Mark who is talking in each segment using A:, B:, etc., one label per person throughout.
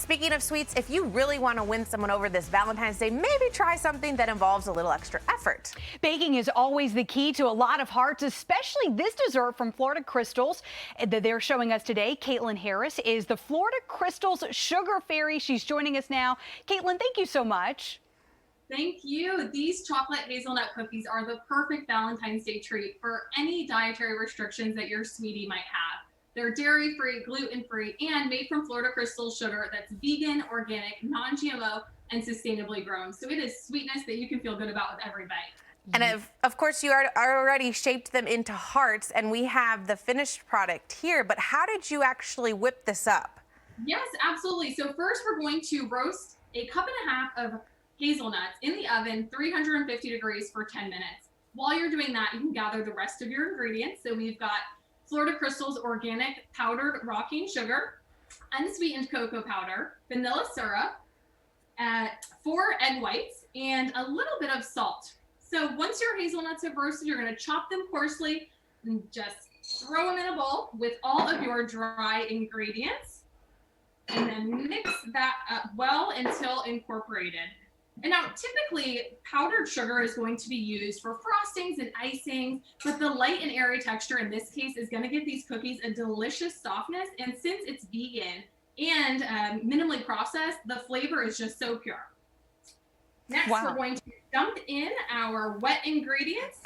A: speaking of sweets, if you really want to win someone over this Valentine's Day, maybe try something that involves a little extra effort.
B: Baking is always the key to a lot of hearts, especially this dessert from Florida Crystals that they're showing us today. Caitlin Harris is the Florida Crystals Sugar Fairy. She's joining us now. Caitlin, thank you so much.
C: Thank you. These chocolate hazelnut cookies are the perfect Valentine's Day treat for any dietary restrictions that your sweetie might have. They're dairy-free, gluten-free, and made from Florida Crystal sugar that's vegan, organic, non-GMO, and sustainably grown. So it is sweetness that you can feel good about with every bite.
A: And of course, you already shaped them into hearts, and we have the finished product here. But how did you actually whip this up?
C: Yes, absolutely. So first, we're going to roast a cup and a half of hazelnuts in the oven, 350 degrees for 10 minutes. While you're doing that, you can gather the rest of your ingredients. So we've got Florida Crystals organic powdered raw cane sugar, unsweetened cocoa powder, vanilla syrup, 4 egg whites, and a little bit of salt. So once your hazelnuts have roasted, you're going to chop them coarsely and just throw them in a bowl with all of your dry ingredients, and then mix that up well until incorporated. And now typically powdered sugar is going to be used for frostings and icings, but the light and airy texture in this case is going to give these cookies a delicious softness. And since it's vegan and minimally processed, the flavor is just so pure. Next, we're going to dump in our wet ingredients.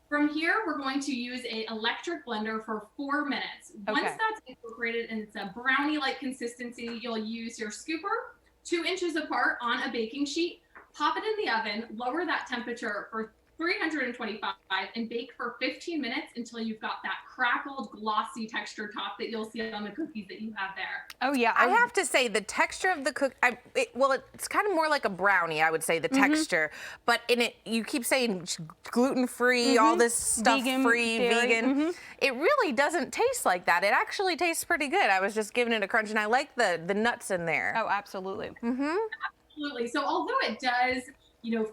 C: From here, we're going to use an electric blender for 4 minutes. Once that's incorporated and it's a brownie-like consistency, you'll use your scooper 2 inches apart on a baking sheet, pop it in the oven, lower that temperature for 325 and bake for 15 minutes until you've got that crackled, glossy texture top that you'll see on the cookies that you have there.
B: Oh, yeah.
A: I have to say the texture of the it's kind of more like a brownie, I would say, the texture. But in it, you keep saying gluten-free, all this stuff free, vegan. It really doesn't taste like that. It actually tastes pretty good. I was just giving it a crunch, and I like the nuts in there.
B: Oh, absolutely.
C: Absolutely. So although it does,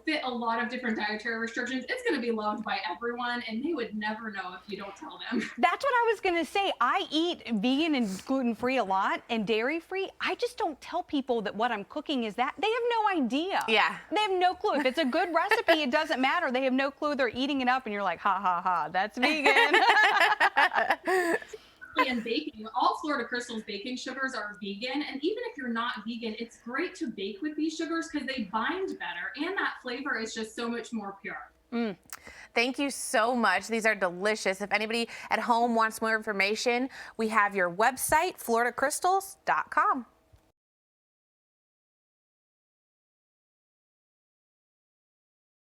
C: fit a lot of different dietary restrictions, it's going to be loved by everyone, and they would never know if you don't tell them.
B: That's what I was going to say. I eat vegan and gluten-free a lot and dairy-free. I just don't tell people that what I'm cooking is that. They have no idea.
A: Yeah.
B: They have no clue. If it's a good recipe, it doesn't matter. They have no clue. They're eating it up, and you're like, ha, ha, ha, that's vegan.
C: And baking, all Florida Crystals baking sugars are vegan, and even if you're not vegan, it's great to bake with these sugars because they bind better, and that flavor is just so much more pure.
A: Thank you so much. These are delicious. If anybody at home wants more information, we have your website, floridacrystals.com.